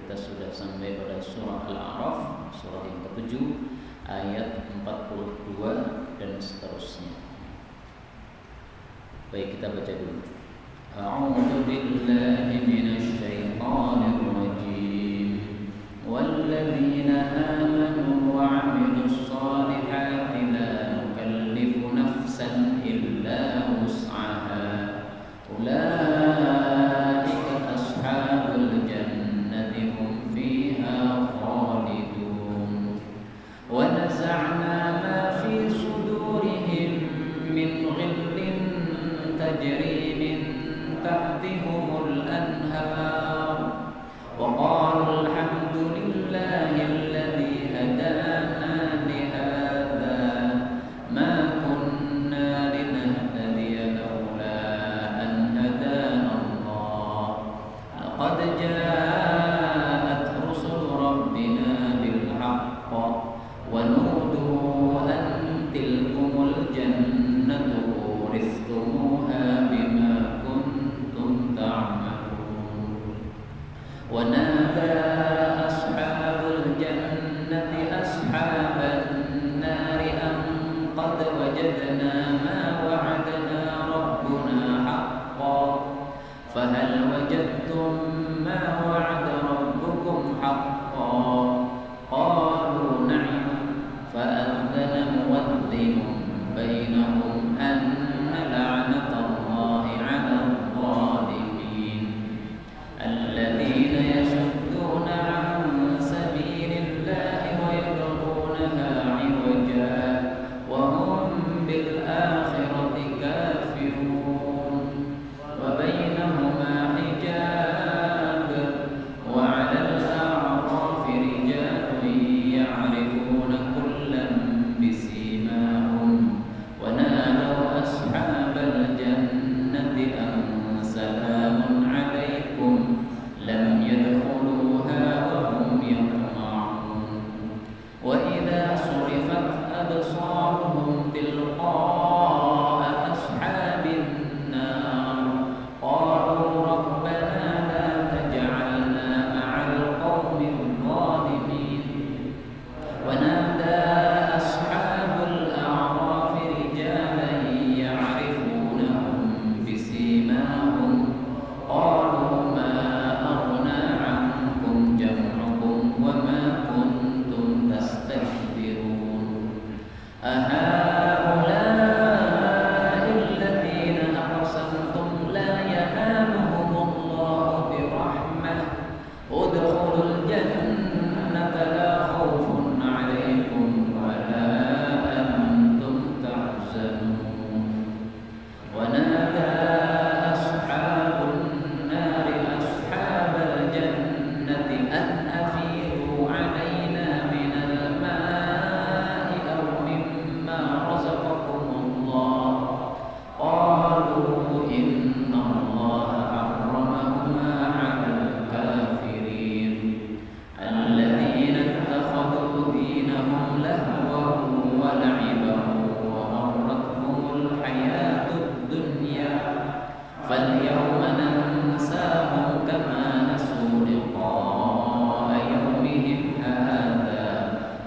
kita sudah sampai pada surah Al-A'raf, surah yang ke-7, ayat 42 dan seterusnya. Baik, kita baca dulu. A'udzu billahi minasy syaithanir rajim. Walladzina amanu wa 'amilus shalihati la nukallifu nafsan illa wus'aha. Ulaika ashabul jannati hum fiha khalidun. Wa naza'na ma fi sudurihim min ghillin tajri min tahtihumul anhar wa qalu alhamdulillahi alladhi hadana li hadha ma kunna linahtadiya lawla an hadana Allah laqad ja'at rusul rabbina bil haqq wa nudu an tilkumul jannatu uristumuha bima kuntum ta'malun. Wa nada ashabul jannati ashaban nari an qad wajadna ma wa'adna rabbuna haqqan fahal wajadtum ma wa'ada rabbukum haqqan qalu na'am fa'adhana muwadhdhinun bainahum anna la'natallahi 'alal zalimin alladhina yasudduna 'an sabilillahi wa yabghunaha 'iwaja wa hum bil akhirati kafirun wa bainahuma hijab wa 'alal a'rafi rijalun ya'rifuna kullan bisimahum wa nadaw ashabal jannati an salamun 'alaikum lam yadkhuluha wa hum yatma'un wa idza surifat absaruhum tilqa'a ashabin nar qalu rabbana la taj'alna ma'al qawmil zalimin wa nada ashabul a'rafi rijalan ya'rifunahum bisimahum qalu ma aghna 'ankum jam'ukum wa ma kuntum tastakbirun ahaula'i alladhina aqsamtum la yanaluhumullahu birahmah udkhulul jannata la khawfun 'alaykum wa la antum tahzanun wa nada ashabun nari ashabal jannati an afidu 'alaina minal ma'i aw mimma razaqakumullah qalu inna allaha harramahuma 'alal kafirin alladhina ittakhadhu dinahum lahwan wa la'iban wa gharratuhumul hayatud dunya falyawma nansahum kama nasu liqa'a yawmihim hadha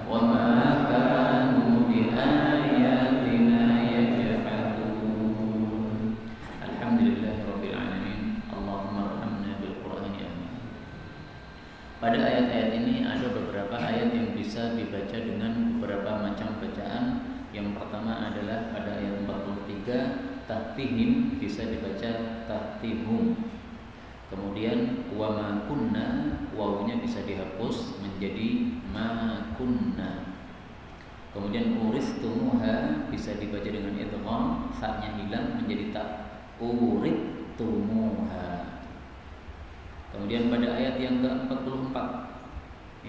wa ma kanu bi ayatina yajhadun. Alhamdulillahirabbil alamin. Allahumma arhamna bil Qur'ani amin. Pada ayat-ayat ini ada beberapa ayat yang bisa dibaca dengan beberapa macam bacaan. Yang pertama adalah pada ayat 43 tahtihim bisa dibaca tahtihum. Kemudian wa ma kunna, wawunya bisa dihapus menjadi ma kunna. Kemudian uristumuha bisa dibaca dengan idgham, fa-nya hilang menjadi ta, uritumuha. Kemudian pada ayat yang ke-44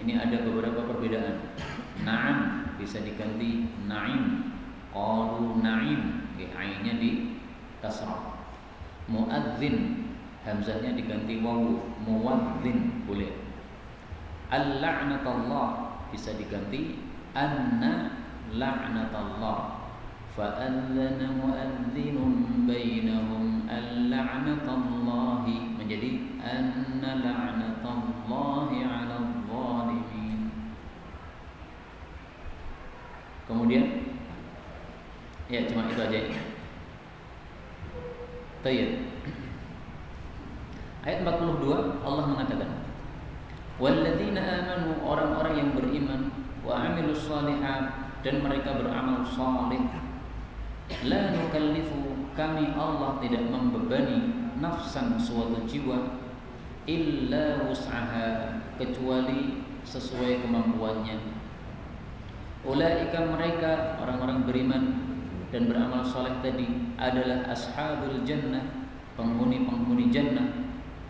ini ada beberapa perbedaan. Na'am bisa diganti na'im, qalu na'im, ainnya di kasrah. Muadzin hamzahnya diganti wawu, muwadzin boleh. Al-la'natallah bisa diganti anna la'natallah. Fa'adzana muadzinun bainahum al-la'natallahi menjadi anna la'natallahi 'ala Kemudian ya cuma itu aja. Tayyib. Ayat 42 Allah mengatakan, walladzina amanu, orang-orang yang beriman, wa amilus shalihat, dan mereka beramal saleh, la nukallifu, kami Allah tidak membebani nafsan, suatu jiwa, illa wus'aha, kecuali sesuai kemampuannya. Ulaika, mereka orang-orang beriman dan beramal saleh tadi adalah ashabul jannah, penghuni-penghuni jannah.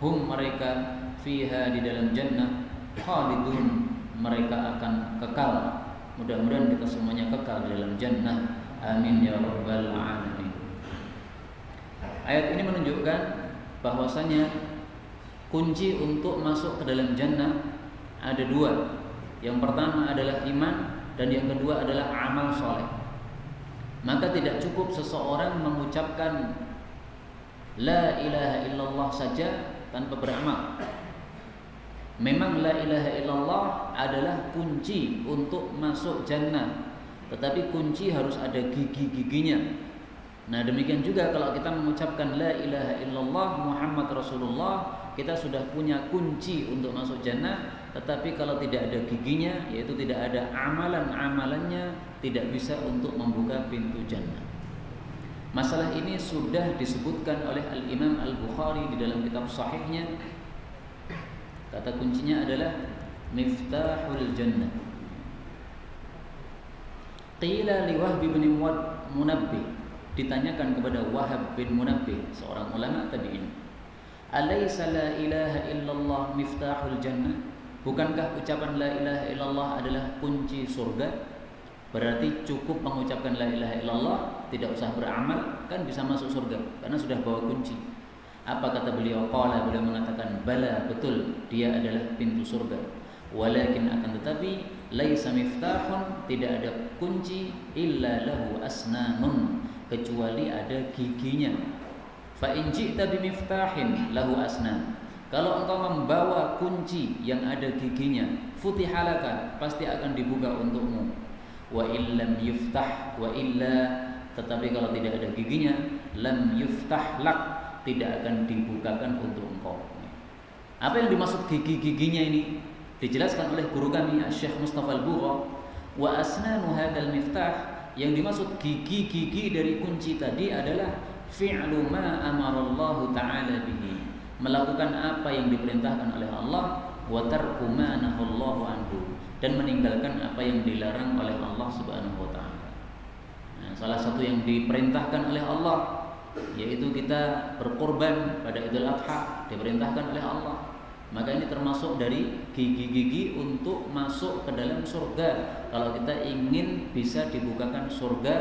Hum, mereka, fiha, di dalam jannah, khalidun, mereka akan kekal. Mudah-mudahan kita semuanya kekal di dalam jannah. Amin ya rabbal alamin. Ayat ini menunjukkan bahwasanya kunci untuk masuk ke dalam jannah ada dua. Yang pertama adalah iman, dan yang kedua adalah amal soleh. Maka tidak cukup seseorang mengucapkan la ilaha illallah saja tanpa beramal. Memang la ilaha illallah adalah kunci untuk masuk jannah, tetapi kunci harus ada gigi-giginya. Nah, demikian juga kalau kita mengucapkan la ilaha illallah Muhammad Rasulullah, kita sudah punya kunci untuk masuk jannah. Tetapi kalau tidak ada giginya, yaitu tidak ada amalan-amalannya, tidak bisa untuk membuka pintu jannah. Masalah ini sudah disebutkan oleh Al-Imam Al-Bukhari di dalam kitab sahihnya. Kata kuncinya adalah miftahul jannah. Qila li Wahb bin Munabbih, ditanyakan kepada Wahab bin Munabbih, seorang ulama tabi'in, alaysa la ilaha illallah miftahul jannah? Bukankah ucapan la ilaha illallah adalah kunci surga? Berarti cukup mengucapkan la ilaha illallah, tidak usah beramal, kan bisa masuk surga karena sudah bawa kunci. Apa kata beliau? Qala, beliau mengatakan, bala, betul, dia adalah pintu surga. Walakin, akan tetapi, laisa miftahun, tidak ada kunci, illa lahu asnanun, kecuali ada giginya. Fa in ji'ta bimiftahin lahu asnan, kalau engkau membawa kunci yang ada giginya, futihalaka, pasti akan dibuka untukmu. Wa illam yuftah, wa illa, tetapi kalau tidak ada giginya, lam yuftah lak, tidak akan dibukakan untuk engkau. Apa yang dimaksud gigi-giginya ini? Dijelaskan oleh guru kami Syekh Mustafa Al-Bugha. Wa asnanu hadzal miftah, yang dimaksud gigi-gigi dari kunci tadi adalah fi'lu ma amarallahu ta'ala bihi, melakukan apa yang diperintahkan oleh Allah, wa tarku ma nahallahu anhu, dan meninggalkan apa yang dilarang oleh Allah Subhanahu wa taala. Nah, salah satu yang diperintahkan oleh Allah yaitu kita berkorban pada Idul Adha, diperintahkan oleh Allah. Maka ini termasuk dari gigi-gigi untuk masuk ke dalam surga. Kalau kita ingin bisa dibukakan surga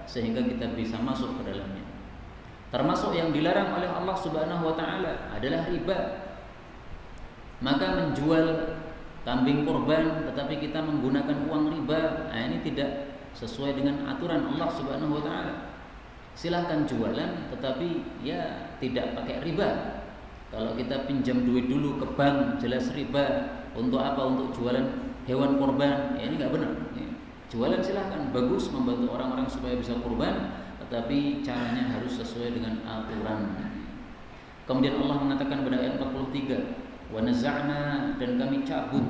sehingga kita bisa masuk ke dalamnya. Termasuk yang dilarang oleh Allah Subhanahu wa taala adalah riba. Maka menjual kambing kurban tetapi kita menggunakan uang riba, nah ini tidak sesuai dengan aturan Allah Subhanahu wa taala. Silahkan jualan tetapi ya tidak pakai riba. Kalau kita pinjam duit dulu ke bank jelas riba. Untuk apa? Untuk jualan hewan kurban, ya ini nggak benar. Jualan silahkan, bagus, membantu orang-orang supaya bisa kurban, tetapi caranya harus sesuai dengan aturan. Kemudian Allah mengatakan pada ayat 43, wa naza'na, dan kami cabut,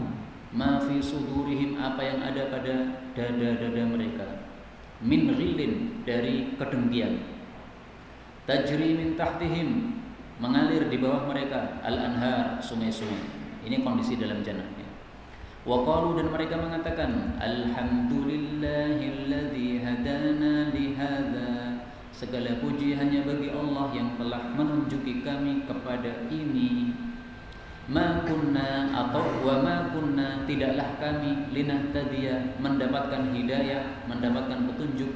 ma fi sudurihim, apa yang ada pada dada-dada mereka, min ghillin, dari kedengkian, tajri min tahtihim, mengalir di bawah mereka, al-anhar, sungai-sungai. Ini kondisi dalam jannahnya. Wa qalu, dan mereka mengatakan, alhamdulillahilladzi hadana li hadza, segala puji hanya bagi Allah yang telah menunjuki kami kepada ini. Ma kunna, atau wa ma kunna, tidaklah kami, linahtadiya, mendapatkan hidayah, mendapatkan petunjuk,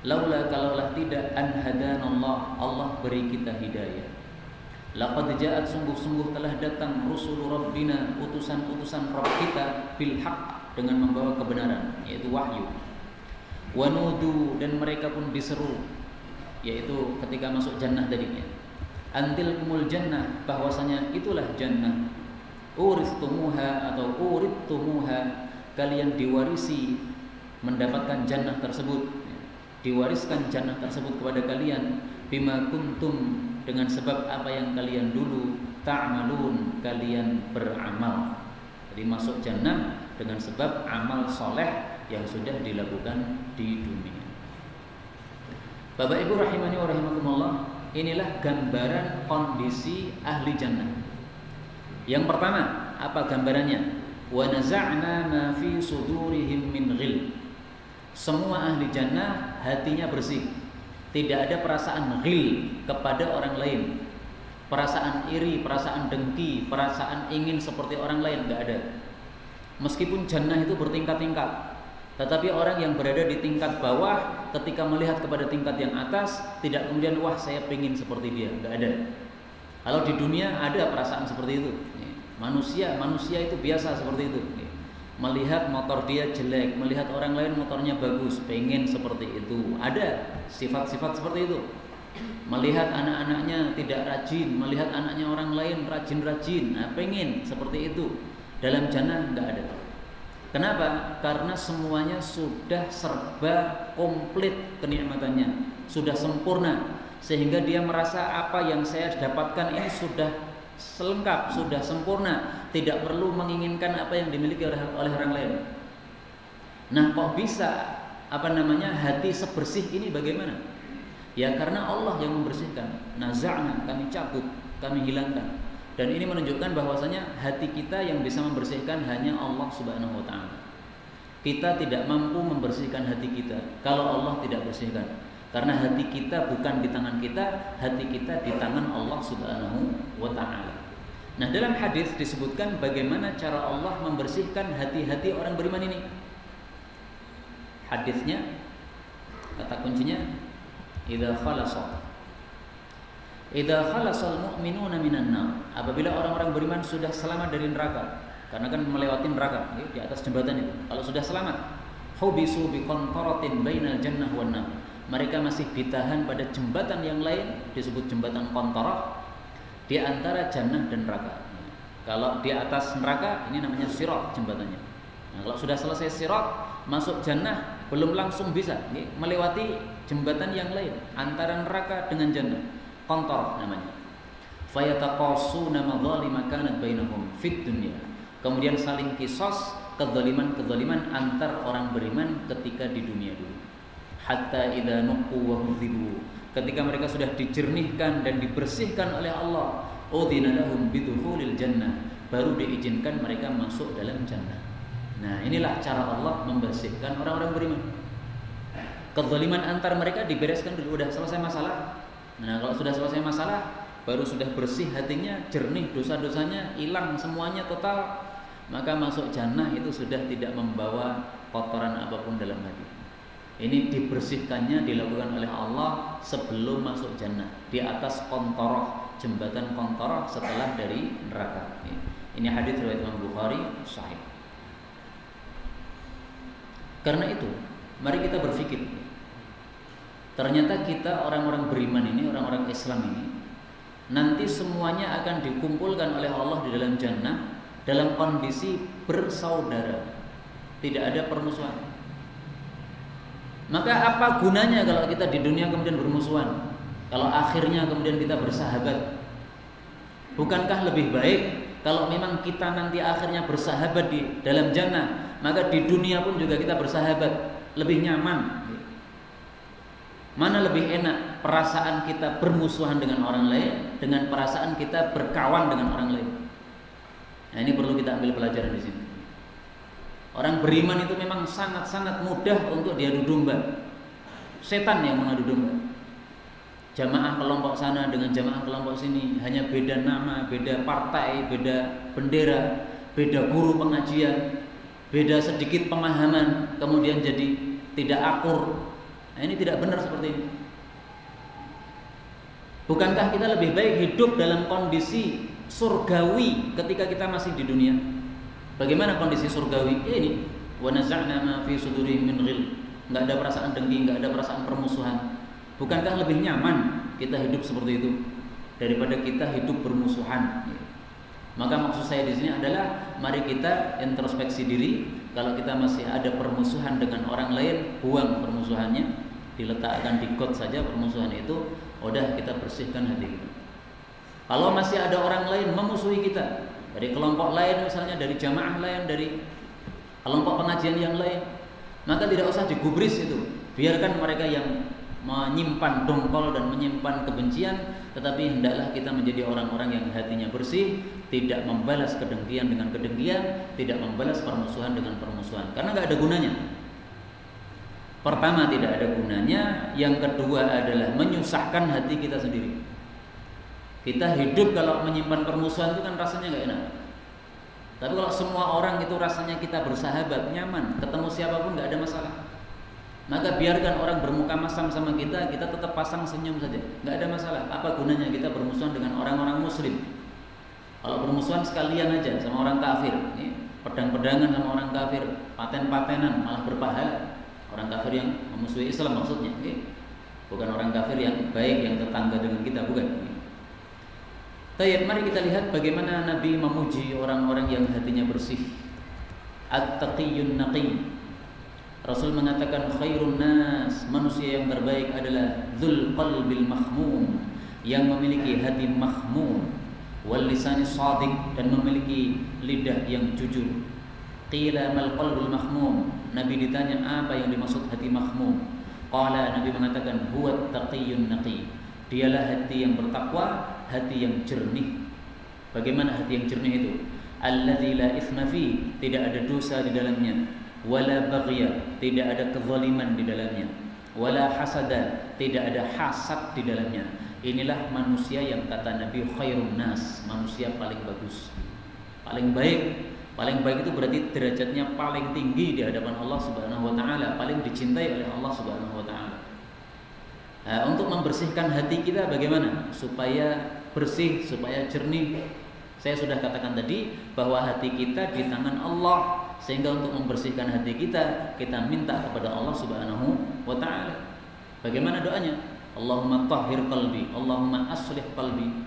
laula, kalaulah tidak, an hadanallah, Allah beri kita hidayah. Laqad ja'at, sungguh-sungguh telah datang, rusul rabbina, utusan-utusan Rabb kita, bil haq, dengan membawa kebenaran, yaitu wahyu. Wa nudu, dan mereka pun diseru, yaitu ketika masuk jannah tadinya, antil kumul jannah, bahwasanya itulah jannah, uristumuha, atau uridtumuha, kalian diwarisi mendapatkan jannah tersebut, diwariskan jannah tersebut kepada kalian, bima kuntum, dengan sebab apa yang kalian dulu ta'malun, kalian beramal. Jadi masuk jannah dengan sebab amal soleh yang sudah dilakukan di dunia. Bapak Ibu rahimani wa rahimakumullah, inilah gambaran kondisi ahli jannah. Yang pertama, apa gambarannya? Wa naza'na ma fi sudurihim min ghil. Semua ahli jannah hatinya bersih. Tidak ada perasaan ghil kepada orang lain. Perasaan iri, perasaan dengki, perasaan ingin seperti orang lain, enggak ada. Meskipun jannah itu bertingkat-tingkat, tetapi orang yang berada di tingkat bawah ketika melihat kepada tingkat yang atas, tidak kemudian wah saya pengen seperti dia, enggak ada. Kalau di dunia ada perasaan seperti itu. Manusia itu biasa seperti itu. Melihat motor dia jelek, melihat orang lain motornya bagus, pengen seperti itu. Ada sifat-sifat seperti itu. Melihat anak-anaknya tidak rajin, melihat anaknya orang lain rajin-rajin, nah, pengen seperti itu. Dalam jannah enggak ada. Kenapa? Karena semuanya sudah serba komplit kenikmatannya, sudah sempurna, sehingga dia merasa apa yang saya dapatkan ini sudah selengkap, sudah sempurna, tidak perlu menginginkan apa yang dimiliki oleh orang lain. Nah, kok bisa hati sebersih ini bagaimana? Ya karena Allah yang membersihkan. Naza'na, kami cabut, kami hilangkan. Dan ini menunjukkan bahwasanya hati kita yang bisa membersihkan hanya Allah Subhanahu wa taala. Kita tidak mampu membersihkan hati kita kalau Allah tidak bersihkan. Karena hati kita bukan di tangan kita, hati kita di tangan Allah Subhanahu wa taala. Nah, dalam hadis disebutkan bagaimana cara Allah membersihkan hati-hati orang beriman ini. Hadisnya, kata kuncinya, idza khalasal mu'minuna minan nar. Apabila orang-orang beriman sudah selamat dari neraka, karena kan melewati neraka di atas jembatan itu. Kalau sudah selamat, hubisu bi qantaratin bainal jannah wan nar. Mereka masih ditahan pada jembatan yang lain, disebut jembatan qantarah, di antara jannah dan neraka. Kalau di atas neraka ini namanya sirat jembatannya. Nah, kalau sudah selesai sirat, masuk jannah belum langsung bisa melewati jembatan yang lain antara neraka dengan jannah. Qantarah namanya. Fayataqasuna madzalima kanat bainahum fid dunya. Kemudian saling kisos kezaliman-kezaliman antar orang beriman ketika di dunia dulu. Hatta idza nuqu wa hudhibu. Ketika mereka sudah dijernihkan dan dibersihkan oleh Allah, udzina lahum bidukhulil jannah, baru diizinkan mereka masuk dalam jannah. Nah, inilah cara Allah membersihkan orang-orang beriman. Kezaliman antar mereka dibereskan dulu, udah selesai masalah. Nah, kalau sudah selesai masalah, baru sudah bersih hatinya, jernih, dosa-dosanya hilang semuanya total, maka masuk jannah itu sudah tidak membawa kotoran apapun dalam hati. Ini dibersihkannya dilakukan oleh Allah sebelum masuk jannah, di atas qantarah, jembatan qantarah setelah dari neraka. Ini hadis riwayat Imam Bukhari sahih. Karena itu, mari kita berpikir. Ternyata kita orang-orang beriman ini, orang-orang Islam ini, nanti semuanya akan dikumpulkan oleh Allah di dalam jannah dalam kondisi bersaudara, tidak ada permusuhan. Maka apa gunanya kalau kita di dunia kemudian bermusuhan? Kalau akhirnya kemudian kita bersahabat? Bukankah lebih baik kalau memang kita nanti akhirnya bersahabat di dalam jannah, maka di dunia pun juga kita bersahabat, lebih nyaman? Mana lebih enak perasaan kita bermusuhan dengan orang lain dengan perasaan kita berkawan dengan orang lain? Nah, ini perlu kita ambil pelajaran di sini. Orang beriman itu memang sangat-sangat mudah untuk diadu domba. Setan yang mengadu domba. Jamaah kelompok sana dengan jamaah kelompok sini, hanya beda nama, beda partai, beda bendera, beda guru pengajian, beda sedikit pemahaman, kemudian jadi tidak akur. Nah, ini tidak benar seperti ini. Bukankah kita lebih baik hidup dalam kondisi surgawi ketika kita masih di dunia? Bagaimana kondisi surgawi? Ini wa naza'na ma fi sudurihim min ghil. Enggak ada perasaan dengki, enggak ada perasaan permusuhan. Bukankah lebih nyaman kita hidup seperti itu daripada kita hidup bermusuhan? Maka maksud saya di sini adalah mari kita introspeksi diri, kalau kita masih ada permusuhan dengan orang lain, buang permusuhannya, diletakkan di got saja permusuhan itu, udah kita bersihkan hati kita. Kalau masih ada orang lain memusuhi kita, dari kelompok lain misalnya, dari jamaah lain, dari kelompok pengajian yang lain, maka tidak usah digubris itu. Biarkan mereka yang menyimpan dongkol dan menyimpan kebencian, tetapi hendaklah kita menjadi orang-orang yang hatinya bersih, tidak membalas kedengkian dengan kedengkian, tidak membalas permusuhan dengan permusuhan, karena nggak ada gunanya. Pertama, tidak ada gunanya. Yang kedua adalah menyusahkan hati kita sendiri. Kita hidup kalau menyimpan permusuhan itu kan rasanya nggak enak. Tapi kalau semua orang itu rasanya kita bersahabat, nyaman, ketemu siapapun nggak ada masalah. Maka biarkan orang bermuka masam sama kita, kita tetap pasang senyum saja, nggak ada masalah. Apa gunanya kita bermusuhan dengan orang-orang muslim? Kalau bermusuhan sekalian aja sama orang kafir, pedang-pedangan sama orang kafir, paten-patenan, malah berpahala. Orang kafir yang memusuhi Islam maksudnya, bukan orang kafir yang baik, yang tetangga dengan kita, bukan. Baik, mari kita lihat bagaimana Nabi memuji orang-orang yang hatinya bersih. At-taqiyyun naqi. Rasul mengatakan khairun nas, manusia yang terbaik adalah dzul qalbil mahmum, yang memiliki hati mahmum, wal lisanis shadiq, dan memiliki lidah yang jujur. Qila mal qalbul mahmum, Nabi ditanya apa yang dimaksud hati mahmum. Qala, Nabi mengatakan huwa taqiyyun naqi, dialah hati yang bertakwa, hati yang jernih. Bagaimana hati yang jernih itu? Alladzi la itsma fi, tidak ada dosa di dalamnya. Wala baghya, tidak ada kezaliman di dalamnya. Wala hasada, tidak ada hasad di dalamnya. Inilah manusia yang kata Nabi khairun nas, manusia paling bagus, paling baik. Paling baik itu berarti derajatnya paling tinggi di hadapan Allah Subhanahu wa taala, paling dicintai oleh Allah Subhanahu wa taala. Nah, untuk membersihkan hati kita bagaimana? Supaya bersih, supaya jernih. Saya sudah katakan tadi bahwa hati kita di tangan Allah, sehingga untuk membersihkan hati kita, kita minta kepada Allah Subhanahu wa taala. Bagaimana doanya? Allahumma tahhir qalbi, Allahumma aslih qalbi.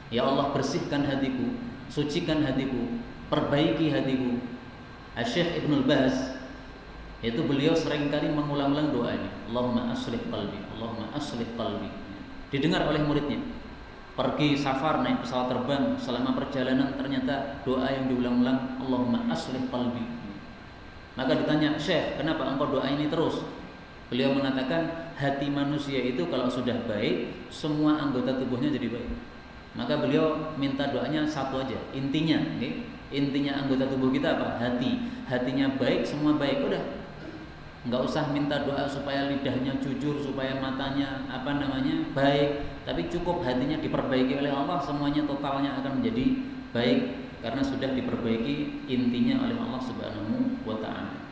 Ya Allah, bersihkan hatiku, sucikan hatiku, perbaiki hatiku. Syekh Ibnul Baz, itu beliau seringkali mengulang-ulang doa ini, Allahumma aslih qalbi, Allahumma aslih qalbi. Didengar oleh muridnya. Pergi safar, naik pesawat terbang, selama perjalanan ternyata doa yang diulang-ulang, Allahumma aslih qalbi. Maka ditanya, Syekh, kenapa engkau doa ini terus? Beliau mengatakan, hati manusia itu kalau sudah baik, semua anggota tubuhnya jadi baik. Maka beliau minta doanya satu aja, intinya, intinya anggota tubuh kita apa? Hati. Hatinya baik, semua baik, udah. Nggak usah minta doa supaya lidahnya jujur, supaya matanya baik, tapi cukup hatinya diperbaiki oleh Allah, semuanya totalnya akan menjadi baik karena sudah diperbaiki intinya oleh Allah Subhanahu wa taala.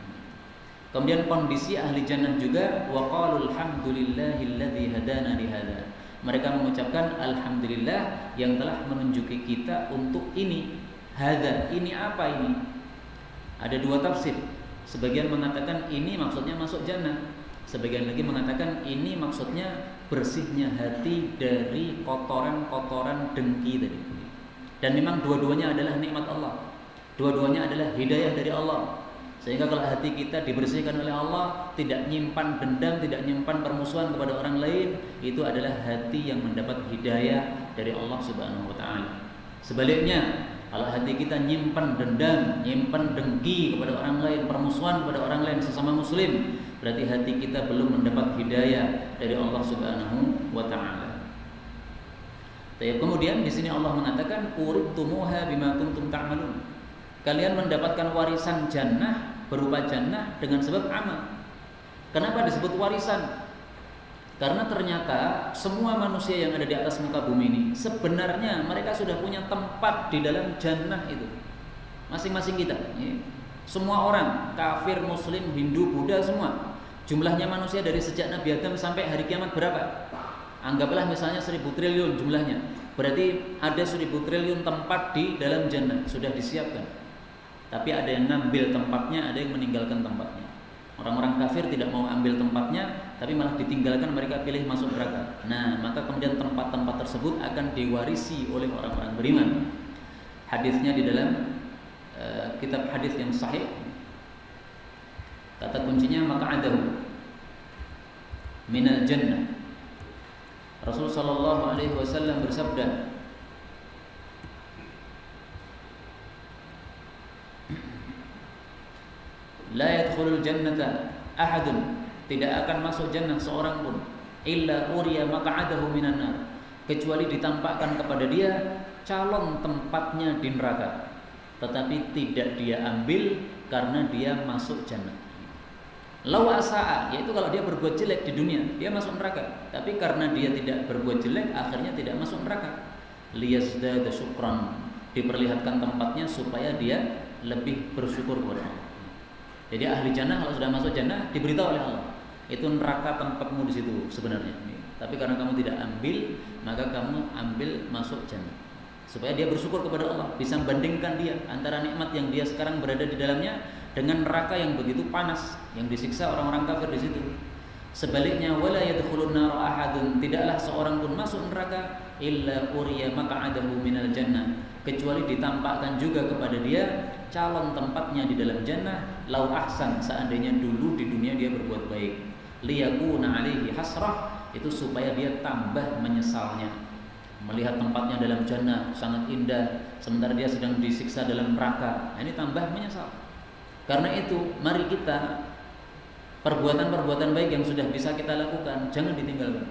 Kemudian kondisi ahli jannah juga, wa qalul hamdulillahilladzi hadana li hada. Mereka mengucapkan alhamdulillah yang telah menunjuki kita untuk ini. Hada, ini apa ini? Ada dua tafsir. Sebagian mengatakan ini maksudnya masuk jannah, sebagian lagi mengatakan ini maksudnya bersihnya hati dari kotoran-kotoran dengki tadi. Dan memang dua-duanya adalah nikmat Allah, dua-duanya adalah hidayah dari Allah. Sehingga kalau hati kita dibersihkan oleh Allah, tidak nyimpan dendam, tidak nyimpan permusuhan kepada orang lain, itu adalah hati yang mendapat hidayah dari Allah Subhanahu wa taala. Sebaliknya, kalau hati kita nyimpan dendam, nyimpan dengki kepada orang lain, permusuhan kepada orang lain sesama muslim, berarti hati kita belum mendapat hidayah dari Allah Subhanahu wa taala. Kemudian di sini Allah mengatakan uridtumuha bima kuntum ta'malun. Kalian mendapatkan warisan jannah, berupa jannah dengan sebab amal. Kenapa disebut warisan? Karena ternyata semua manusia yang ada di atas muka bumi ini sebenarnya mereka sudah punya tempat di dalam jannah itu. Masing-masing kita, semua orang, kafir, muslim, Hindu, Buddha, semua. Jumlahnya manusia dari sejak Nabi Adam sampai hari kiamat berapa? Anggaplah misalnya 1000 triliun jumlahnya. Berarti ada 1000 triliun tempat di dalam jannah, sudah disiapkan. Tapi ada yang ngambil tempatnya, ada yang meninggalkan tempatnya. Orang-orang kafir tidak mau ambil tempatnya, tapi malah ditinggalkan, mereka pilih masuk neraka. Nah, maka kemudian tempat-tempat tersebut akan diwarisi oleh orang-orang beriman. Hadisnya di dalam kitab hadis yang sahih Kata kuncinya maq'adahu minal jannah. Rasul sallallahu alaihi wasallam bersabda, la yadkhulul jannata ahadun, tidak akan masuk jannah seorang pun, illa uriya maq'adahu minan nar, kecuali ditampakkan kepada dia calon tempatnya di neraka, tetapi tidak dia ambil karena dia masuk jannah. Lau asa'a, yaitu kalau dia berbuat jelek di dunia, dia masuk neraka. Tapi karena dia tidak berbuat jelek, akhirnya tidak masuk neraka. Liyazdada syukran, diperlihatkan tempatnya supaya dia lebih bersyukur kepada Allah. Jadi ahli jannah kalau sudah masuk jannah diberitahu oleh Allah, itu neraka tempatmu di situ sebenarnya. Tapi karena kamu tidak ambil, maka kamu ambil masuk jannah. Supaya dia bersyukur kepada Allah, bisa membandingkan dia antara nikmat yang dia sekarang berada di dalamnya dengan neraka yang begitu panas, yang disiksa orang-orang kafir di situ. Sebaliknya, wala yadkhulun nar ahadun, tidaklah seorang pun masuk neraka illa uriya maq'adahu minal jannah, kecuali ditampakkan juga kepada dia calon tempatnya di dalam jannah. Lau ahsan, seandainya dulu di dunia dia berbuat baik, liyakuna alaihi hasrah, itu supaya dia tambah menyesalnya. Melihat tempatnya dalam jannah sangat indah, sementara dia sedang disiksa dalam neraka, ini tambah menyesal. Karena itu, mari kita perbuatan-perbuatan baik yang sudah bisa kita lakukan jangan ditinggalkan.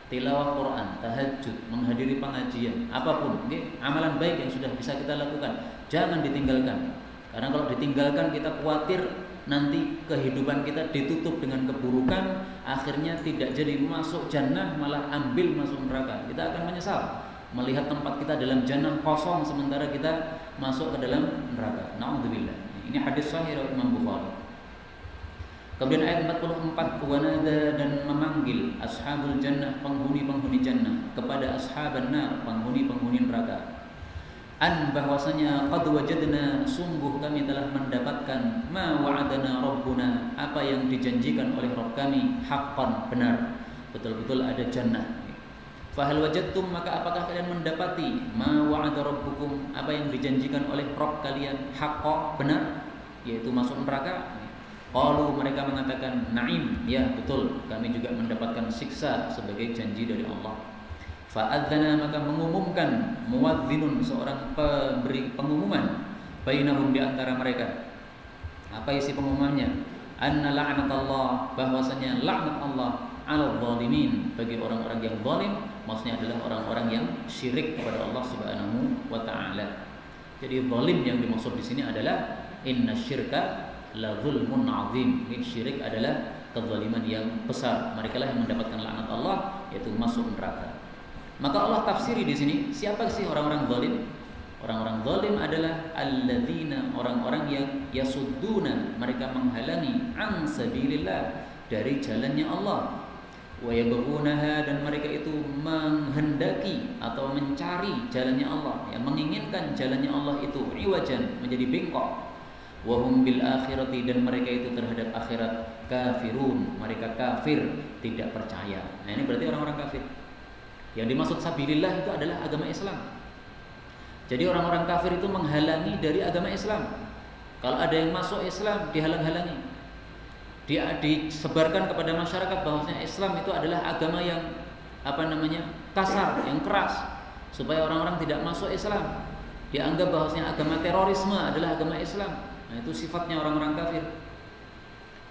Tilawah Quran, tahajud, menghadiri pengajian, apapun, amalan baik yang sudah bisa kita lakukan jangan ditinggalkan. Karena kalau ditinggalkan kita khawatir nanti kehidupan kita ditutup dengan keburukan, akhirnya tidak jadi masuk jannah, malah ambil masuk neraka. Kita akan menyesal melihat tempat kita dalam jannah kosong sementara kita masuk ke dalam neraka. Na'udzubillah. Ini hadis sahih riwayat Imam Bukhari. Kemudian ayat 44, wanada, dan memanggil ashabul jannah, penghuni-penghuni jannah, kepada ashaban nar, penghuni-penghuni neraka, an, bahwasanya qad wajadna, sungguh kami telah mendapatkan, ma wa'adana rabbuna, apa yang dijanjikan oleh Rabb kami, haqqan, benar, betul-betul ada jannah. Fahal wajadtum, maka apakah kalian mendapati, ma wa'ada rabbukum, apa yang dijanjikan oleh Rabb kalian, haqqan, benar, yaitu masuk neraka? Qalu, mereka mengatakan, na'im, ya betul, kami juga mendapatkan siksa sebagai janji dari Allah. Fa'adzana, maka mengumumkan, muwadzinun, seorang pemberi pengumuman, bainahum, di antara mereka. Apa isi pengumumannya? Anna la'natallah, bahwasanya laknat Allah 'alal zalimin, bagi orang-orang yang zalim, maksudnya adalah orang-orang yang syirik kepada Allah Subhanahu wa taala. Jadi zalim yang dimaksud di sini adalah innasyirka la zulmun 'azim. Syirik adalah kezaliman yang besar. Mereka lah yang mendapatkan laknat Allah, yaitu masuk neraka. Maka Allah tafsiri di sini, siapa sih orang-orang zalim? Orang-orang zalim adalah alladzina, orang-orang yang yasudduna, mereka menghalangi, an sabilillah, dari jalannya Allah, wa yabghunaha, dan mereka itu menghendaki atau mencari jalannya Allah, yang menginginkan jalannya Allah itu iwajan, menjadi bengkok. Wa hum bil akhirati, dan mereka itu terhadap akhirat kafirun, mereka kafir, tidak percaya. Nah, ini berarti orang-orang kafir. Yang dimaksud sabilillah itu adalah agama Islam. Jadi orang-orang kafir itu menghalangi dari agama Islam. Kalau ada yang masuk Islam, dihalang-halangi. Dia disebarkan kepada masyarakat bahwasanya Islam itu adalah agama yang kasar, yang keras, supaya orang-orang tidak masuk Islam. Dianggap bahwasanya agama terorisme adalah agama Islam. Nah, itu sifatnya orang-orang kafir.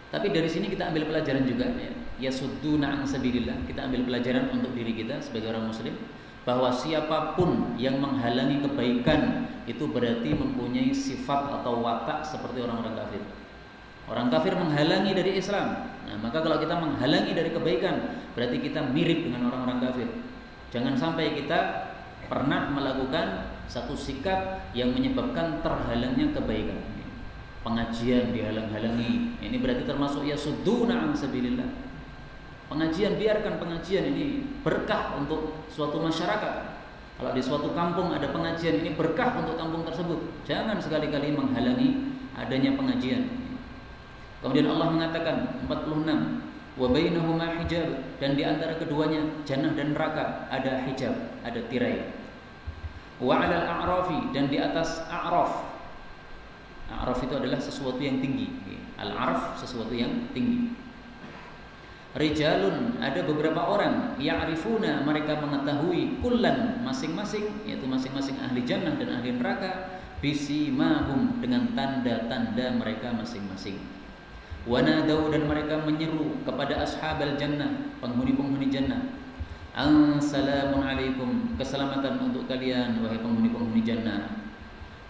Tapi dari sini kita ambil pelajaran juga, ya. Yasudduna an sabilillah. Kita ambil pelajaran untuk diri kita sebagai orang muslim, bahwa siapapun yang menghalangi kebaikan itu berarti mempunyai sifat atau watak seperti orang-orang kafir. Orang kafir menghalangi dari Islam. Nah, maka kalau kita menghalangi dari kebaikan, berarti kita mirip dengan orang-orang kafir. Jangan sampai kita pernah melakukan satu sikap yang menyebabkan terhalangnya kebaikan. Pengajian dihalang-halangi, ini berarti termasuk yasudduna an sabilillah. Pengajian, biarkan pengajian ini berkah untuk suatu masyarakat. Kalau di suatu kampung ada pengajian, ini berkah untuk kampung tersebut. Jangan sekali-kali menghalangi adanya pengajian. Kemudian Allah mengatakan 46, wa bainahuma hijab, dan di antara keduanya jannah dan neraka ada hijab, ada tirai. Wa 'alal a'rafi, dan di atas a'raf. A'raf itu adalah sesuatu yang tinggi. Al-araf sesuatu yang tinggi. Rijalun, ada beberapa orang, ya'rifuna, mereka mengetahui, kullan, masing-masing, yaitu masing-masing ahli jannah dan ahli neraka, bisimahum, dengan tanda-tanda mereka masing-masing. Wanadau, dan mereka menyeru kepada ashabal jannah, penghuni-penghuni jannah, assalamun alaikum, keselamatan untuk kalian wahai penghuni-penghuni jannah.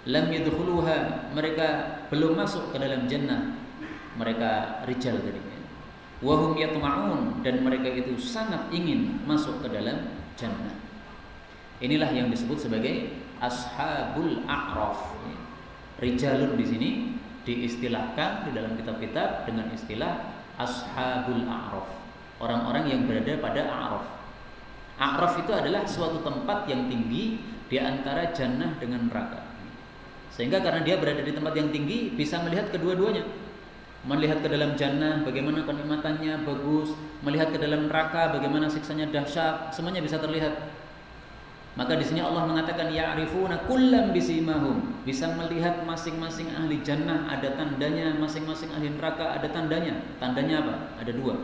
Lam yadkhuluha, mereka belum masuk ke dalam jannah, mereka rijal tadi. Wahum yatma'un, dan mereka itu sangat ingin masuk ke dalam jannah. Inilah yang disebut sebagai ashabul a'raf. Rijalun di sini diistilahkan di dalam kitab-kitab dengan istilah ashabul a'raf, orang-orang yang berada pada a'raf. A'raf itu adalah suatu tempat yang tinggi di antara jannah dengan neraka. Sehingga karena dia berada di tempat yang tinggi, bisa melihat kedua-duanya. Melihat ke dalam jannah bagaimana kenikmatannya bagus, melihat ke dalam neraka bagaimana siksanya dahsyat, semuanya bisa terlihat. Maka di sini Allah mengatakan ya'rifuna kullam bisimahum, bisa melihat masing-masing ahli jannah ada tandanya, masing-masing ahli neraka ada tandanya. Tandanya apa? Ada dua.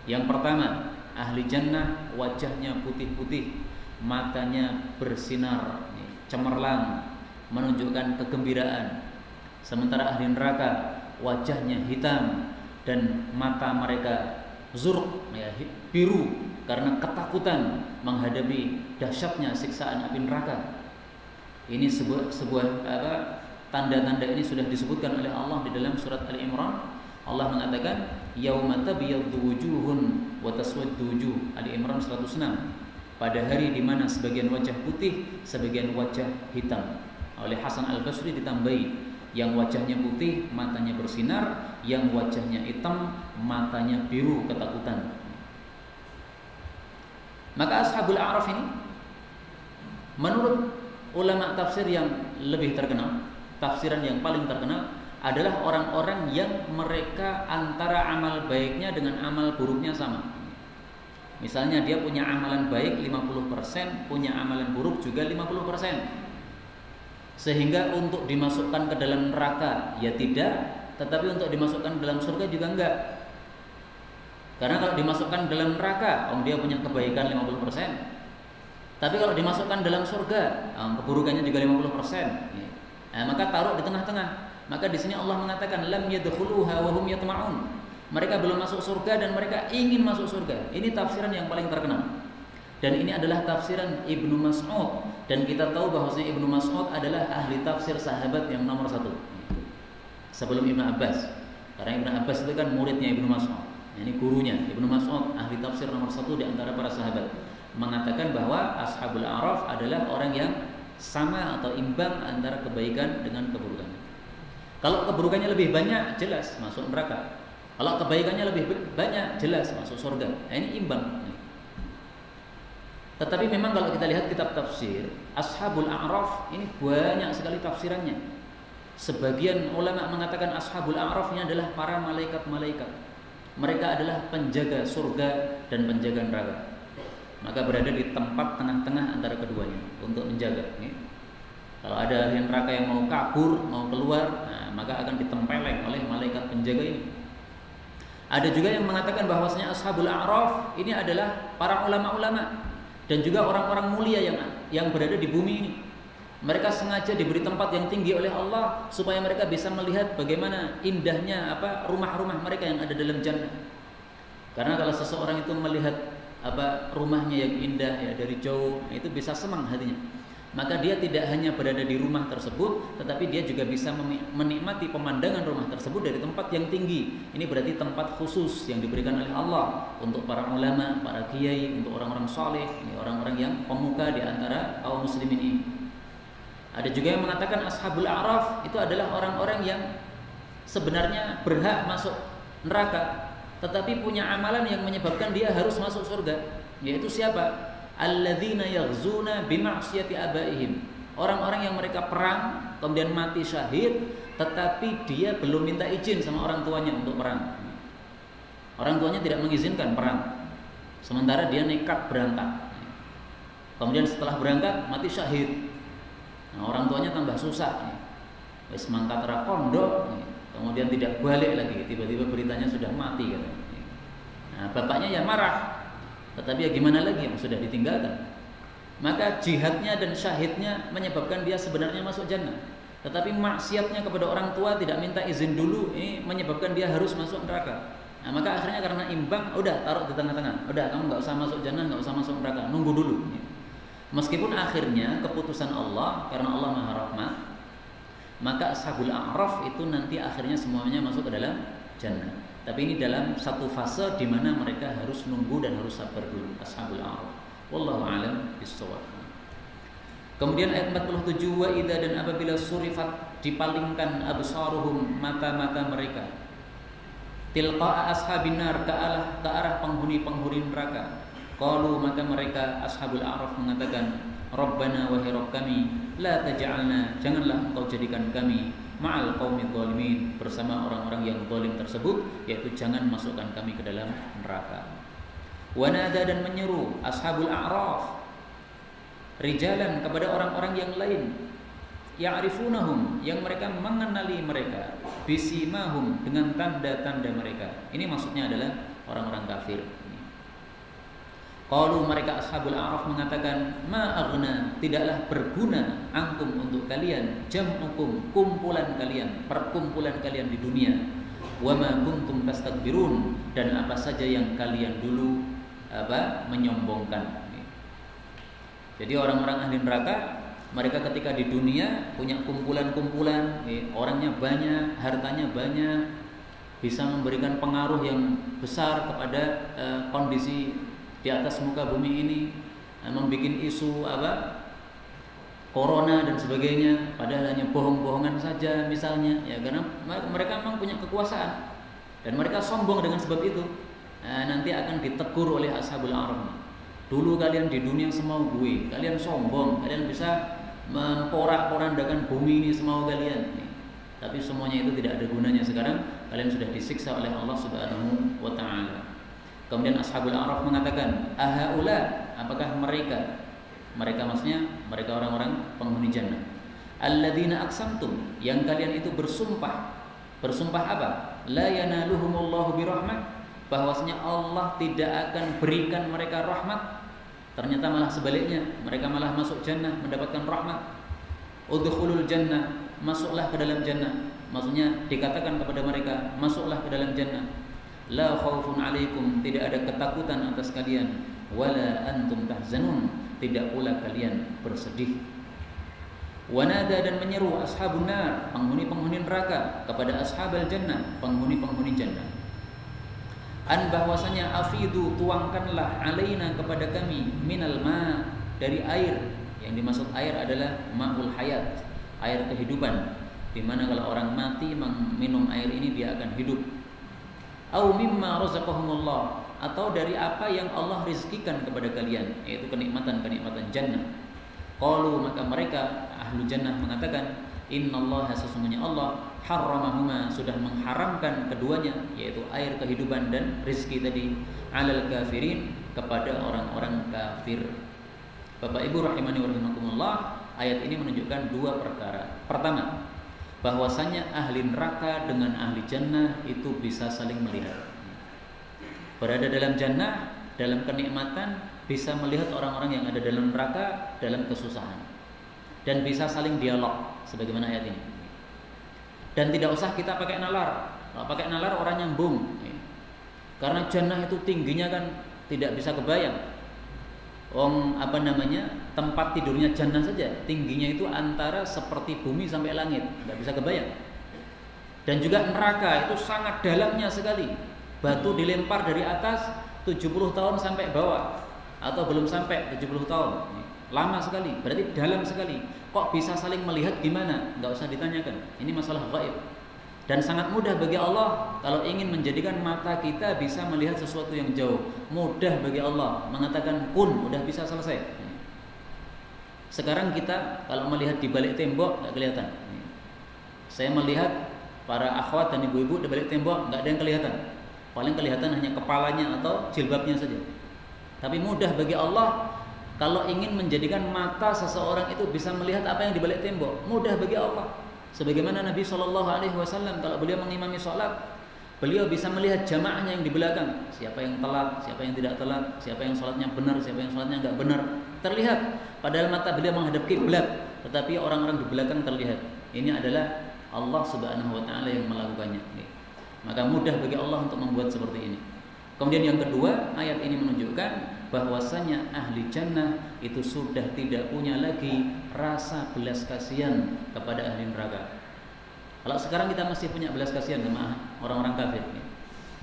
Yang pertama, ahli jannah wajahnya putih-putih, matanya bersinar cemerlang, menunjukkan kegembiraan. Sementara ahli neraka wajahnya hitam dan mata mereka zurq, biru karena ketakutan menghadapi dahsyatnya siksaan api neraka. Ini sebuah tanda-tanda ini sudah disebutkan oleh Allah di dalam surat Ali Imran. Allah mengatakan yauma tabyaddu wujuhun wa taswaddu wujuh, Ali Imran 106. Pada hari di mana sebagian wajah putih, sebagian wajah hitam. Oleh Hasan Al-Basri ditambahi, yang wajahnya putih matanya bersinar, yang wajahnya hitam matanya biru ketakutan. Maka ashabul a'raf ini menurut ulama tafsir yang lebih terkenal, tafsiran yang paling terkenal adalah orang-orang yang mereka antara amal baiknya dengan amal buruknya sama. Misalnya dia punya amalan baik 50%, punya amalan buruk juga 50%. Sehingga untuk dimasukkan ke dalam neraka ya tidak, tetapi untuk dimasukkan dalam surga juga enggak. Karena kalau dimasukkan dalam neraka, dia punya kebaikan 50%. Tapi kalau dimasukkan dalam surga, keburukannya juga 50%. Maka taruh di tengah-tengah. Maka di sini Allah mengatakan lam yadkhuluha wa hum yatma'un. Mereka belum masuk surga dan mereka ingin masuk surga. Ini tafsiran yang paling terkenal. Dan ini adalah tafsiran Ibnu Mas'ud, dan kita tahu bahwasanya Ibnu Mas'ud adalah ahli tafsir sahabat yang nomor 1 sebelum Ibnu Abbas. Karena Ibnu Abbas itu kan muridnya Ibnu Mas'ud. Ini gurunya. Ibnu Mas'ud ahli tafsir nomor 1 di antara para sahabat, mengatakan bahwa ashabul a'raf adalah orang yang sama atau imbang antara kebaikan dengan keburukan. Kalau keburukannya lebih banyak, jelas masuk neraka. Kalau kebaikannya lebih banyak, jelas masuk surga. Ini imbang. Tetapi memang kalau kita lihat kitab tafsir, ashabul a'raf ini banyak sekali tafsirannya. Sebagian ulama mengatakan ashabul a'raf ini adalah para malaikat-malaikat. Mereka adalah penjaga surga dan penjaga neraka. Maka berada di tempat tengah-tengah antara keduanya untuk menjaga. Kalau ada ahli neraka yang mau kabur, mau keluar, maka akan ditempeleng oleh malaikat penjaga ini. Ada juga yang mengatakan bahwasanya ashabul a'raf ini adalah para ulama-ulama dan juga orang-orang mulia yang berada di bumi ini. Mereka sengaja diberi tempat yang tinggi oleh Allah supaya mereka bisa melihat bagaimana indahnya rumah-rumah mereka yang ada dalam jannah. Karena kalau seseorang itu melihat rumahnya yang indah ya dari jauh, itu bisa senang hatinya. Maka dia tidak hanya berada di rumah tersebut, tetapi dia juga bisa menikmati pemandangan rumah tersebut dari tempat yang tinggi. Ini berarti tempat khusus yang diberikan oleh Allah untuk para ulama, para kiai, untuk orang-orang saleh, orang-orang yang pemuka di antara kaum muslimin ini. Ada juga yang mengatakan ashabul a'raf itu adalah orang-orang yang sebenarnya berhak masuk neraka, tetapi punya amalan yang menyebabkan dia harus masuk surga. Yaitu siapa? Alladzina yaghzuna bima'siyati abaihim. Orang-orang yang mereka perang kemudian mati syahid, tetapi dia belum minta izin sama orang tuanya untuk perang. Orang tuanya tidak mengizinkan perang, sementara dia nekat berangkat. Kemudian setelah berangkat mati syahid. Orang tuanya tambah susah. Wis mangkat ra pondok, kemudian tidak balik lagi, tiba-tiba beritanya sudah mati katanya. Nah, bapaknya ya marah, tetapi ya gimana lagi, yang sudah ditinggalkan. Maka jihadnya dan syahidnya menyebabkan dia sebenarnya masuk jannah, tetapi maksiatnya kepada orang tua, tidak minta izin dulu, ini menyebabkan dia harus masuk neraka. Nah, maka akhirnya karena imbang, udah taruh di tengah-tengah, udah kamu nggak usah masuk jannah, nggak usah masuk neraka, nunggu dulu. Meskipun akhirnya keputusan Allah, karena Allah Maha Rahmat, maka Ashabul A'raf itu nanti akhirnya semuanya masuk ke dalam jannah. Tapi ini dalam satu fase di mana mereka harus nunggu dan harus sabar dulu, Ashabul A'raf. Wallahu a'lam bishawab. Kemudian ayat 47, wa idza, dan apabila surifat, dipalingkan, absaruhum, mata-mata mereka, tilqa'a ashabin nar, ke arah penghuni neraka. Qalu, maka mereka Ashabul A'raf mengatakan, Rabbana, wahai Rabb kami, la taj'alna, janganlah engkau jadikan kami, ma'al qaumidz zalimin, bersama orang-orang yang zalim tersebut, yaitu jangan masukkan kami ke dalam neraka. Wa nada, dan menyeru Ashabul A'raf rijalan, kepada orang-orang yang lain, ya'rifunahum, yang mereka mengenali mereka, bisimahum, dengan tanda-tanda mereka. Ini maksudnya adalah orang-orang kafir. Qalu, mereka Ashabul A'raf mengatakan, ma aghna, tidaklah berguna, ankum, untuk kalian, jam'ukum, kumpulan kalian, perkumpulan kalian di dunia, wa ma kuntum tastakbirun, dan apa saja yang kalian dulu menyombongkan. Jadi orang-orang ahli neraka, mereka ketika di dunia punya kumpulan-kumpulan, orangnya banyak, hartanya banyak, bisa memberikan pengaruh yang besar kepada kondisi di atas muka bumi ini, membuat isu corona dan sebagainya, padahal hanya bohong-bohongan saja misalnya, ya, karena mereka memang punya kekuasaan dan mereka sombong dengan sebab itu. Nanti akan ditegur oleh Ashabul A'raf. Dulu kalian di dunia semau gue, kalian sombong, kalian bisa memporak-porandakan bumi ini semau kalian. Tapi semuanya itu tidak ada gunanya sekarang, kalian sudah disiksa oleh Allah Subhanahu wa taala. Kemudian Ashabul A'raf mengatakan, ahaula, apakah mereka maksudnya mereka orang-orang penghuni jannah, alladzina aqsamtum, yang kalian itu bersumpah apa? La yanaluhumullahu birahmah, bahwasanya Allah tidak akan berikan mereka rahmat. Ternyata malah sebaliknya, mereka malah masuk jannah mendapatkan rahmat. Udkhulul jannah, masuklah ke dalam jannah. Maksudnya dikatakan kepada mereka, masuklah ke dalam jannah. La khaufun alaikum, tidak ada ketakutan atas kalian. Wala antum tahzanun, tidak pula kalian bersedih. Wanada, dan menyeru ashabun nar, penghuni-penghuni neraka, kepada ashabal jannah, penghuni-penghuni jannah, an, bahwasanya afidu, tuangkanlah, alaina, kepada kami, minal ma, dari air. Yang dimaksud air adalah ma'ul hayat, air kehidupan, dimana kalau orang mati minum air ini dia akan hidup. Au mimma razaqahumullah, atau dari apa yang Allah rizkikan kepada kalian, yaitu kenikmatan-kenikmatan jannah. Qalu, maka mereka ahlu jannah mengatakan, innallaha, sesungguhnya Allah, harramahuma, sudah mengharamkan keduanya, yaitu air kehidupan dan rizki tadi, alal kafirin, kepada orang-orang kafir. Bapak Ibu rahimani wa rahimakumullah, ayat ini menunjukkan dua perkara. Pertama, bahwasanya ahli neraka dengan ahli jannah itu bisa saling melihat. Berada dalam jannah, dalam kenikmatan, bisa melihat orang-orang yang ada dalam neraka dalam kesusahan, dan bisa saling dialog sebagaimana ayat ini. Dan tidak usah kita pakai nalar. Kalau pakai nalar orang nyambung, karena jannah itu tingginya kan tidak bisa kebayang. Tempat tidurnya jannah saja tingginya itu antara seperti bumi sampai langit, tidak bisa kebayang. Dan juga neraka itu sangat dalamnya sekali. Batu dilempar dari atas 70 tahun sampai bawah, atau belum sampai 70 tahun, lama sekali, berarti dalam sekali. Kok bisa saling melihat gimana? Nggak usah ditanyakan, ini masalah gaib. Dan sangat mudah bagi Allah kalau ingin menjadikan mata kita bisa melihat sesuatu yang jauh. Mudah bagi Allah mengatakan kun, udah bisa selesai. Sekarang kita kalau melihat di balik tembok nggak kelihatan. Saya melihat para akhwat dan ibu-ibu di balik tembok nggak ada yang kelihatan. Paling kelihatan hanya kepalanya atau jilbabnya saja. Tapi mudah bagi Allah kalau ingin menjadikan mata seseorang itu bisa melihat apa yang di balik tembok. Mudah bagi Allah. Sebagaimana Nabi SAW kalau beliau mengimami sholat, beliau bisa melihat jamaahnya yang di belakang, siapa yang telat, siapa yang tidak telat, siapa yang sholatnya benar, siapa yang sholatnya enggak benar, terlihat. Padahal mata beliau menghadap kiblat, tetapi orang-orang di belakang terlihat. Ini adalah Allah Subhanahu wa taala yang melakukannya. Maka mudah bagi Allah untuk membuat seperti ini. Kemudian yang kedua, ayat ini menunjukkan bahwasanya ahli jannah itu sudah tidak punya lagi rasa belas kasihan kepada ahli neraka. Kalau sekarang kita masih punya belas kasihan sama orang-orang kafir,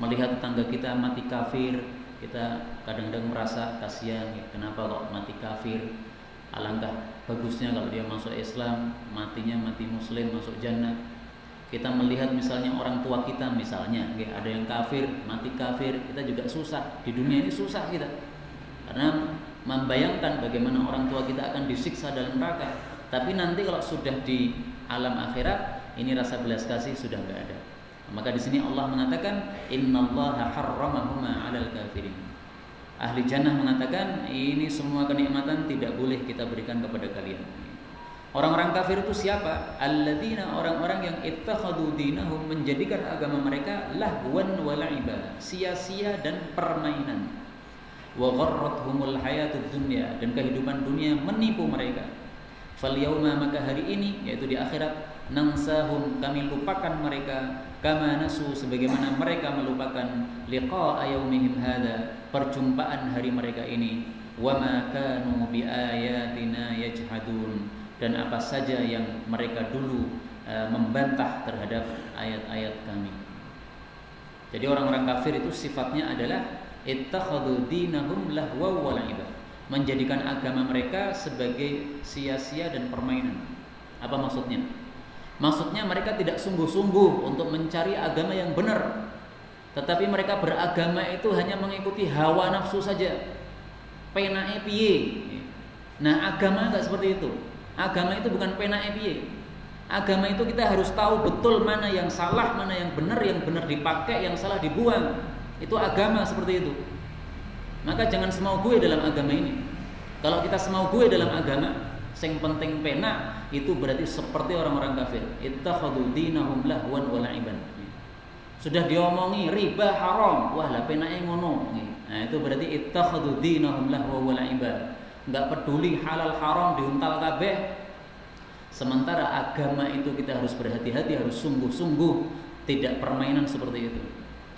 melihat tetangga kita mati kafir, kita kadang-kadang merasa kasihan, kenapa kok mati kafir? Alangkah bagusnya kalau dia masuk Islam, matinya mati muslim, masuk jannah. Kita melihat misalnya orang tua kita misalnya, ada yang kafir, mati kafir, kita juga susah. Di dunia ini susah kita, karena membayangkan bagaimana orang tua kita akan disiksa dalam neraka. Tapi nanti kalau sudah di alam akhirat, ini rasa belas kasih sudah enggak ada. Maka di sini Allah mengatakan, innallaha harramahuma 'alal kafirin. Ahli jannah mengatakan, ini semua kenikmatan tidak boleh kita berikan kepada kalian. Orang-orang kafir itu siapa? Alladzina, orang-orang yang ittakhadhu dinahum, menjadikan agama mereka lahwan wa la'iba, sia-sia dan permainan. Wa gharrathumul hayatud dunya, dan kehidupan dunia menipu mereka. Fal yauma, maka hari ini, yaitu di akhirat, nansahum, kami lupakan mereka, kama nasu, sebagaimana mereka melupakan liqa'a yaumihim hadza, perjumpaan hari mereka ini, wa ma kanu bi ayatina yajhadun, dan apa saja yang mereka dulu membantah terhadap ayat-ayat kami. Jadi orang-orang kafir itu sifatnya adalah ittakhadhu dinahum lahwa wa la'iba, menjadikan agama mereka sebagai sia-sia dan permainan. Apa maksudnya? Maksudnya mereka tidak sungguh-sungguh untuk mencari agama yang benar, tetapi mereka beragama itu hanya mengikuti hawa nafsu saja. Penae piye. Nah, agama enggak seperti itu. Agama itu bukan penae piye. Agama itu kita harus tahu betul mana yang salah, mana yang benar dipakai, yang salah dibuang. Itu agama seperti itu. Maka jangan semau gue dalam agama ini. Kalau kita semau gue dalam agama, sing penting pena, itu berarti seperti orang-orang kafir. Ittakhadhu dinahum lahwan wa la'iban. Sudah diomongi riba haram, wah lah penae ngono. Nah, itu berarti ittakhadhu dinahum lahwa wa la'iban. Enggak peduli halal haram diuntal kabeh. Sementara agama itu kita harus berhati-hati, harus sungguh-sungguh, tidak permainan seperti itu.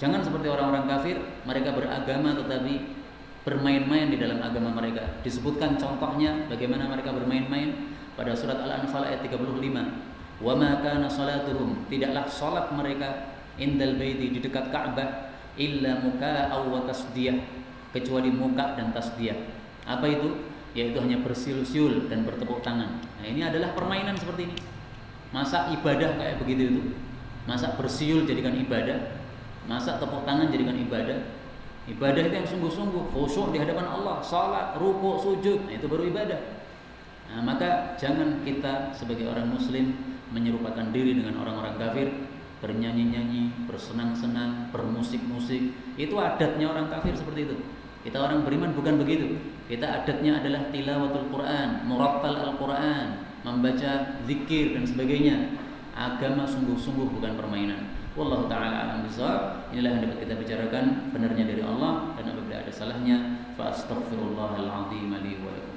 Jangan seperti orang-orang kafir, mereka beragama tetapi bermain-main di dalam agama mereka. Disebutkan contohnya bagaimana mereka bermain-main pada surat Al-Anfal ayat 35. Wa ma kana salatuhum, tidaklah salat mereka indal baiti, di dekat Ka'bah, illa muka'aw wa tasdiyah, kecuali muka dan tasdiyah. Apa itu? Yaitu hanya bersiul-siul dan bertepuk tangan. Nah, ini adalah permainan seperti ini. Masa ibadah kayak begitu itu? Masa bersiul jadikan ibadah? Masa tepuk tangan jadikan ibadah? Ibadah itu yang sungguh-sungguh, khusyuk di hadapan Allah, salat, rukuk, sujud, nah itu baru ibadah. Nah, maka jangan kita sebagai orang muslim menyerupakan diri dengan orang-orang kafir, bernyanyi-nyanyi, bersenang-senang, bermusik-musik. Itu adatnya orang kafir seperti itu. Kita orang beriman bukan begitu. Kita adatnya adalah tilawatul Quran, murattal Al-Quran, membaca zikir dan sebagainya. Agama sungguh-sungguh bukan permainan. Wallahu ta'ala a'lam bishawab. Inilah yang dapat kita bicarakan, benarnya dari Allah, dan apabila ada salahnya fa astaghfirullahal azim li wa lakum.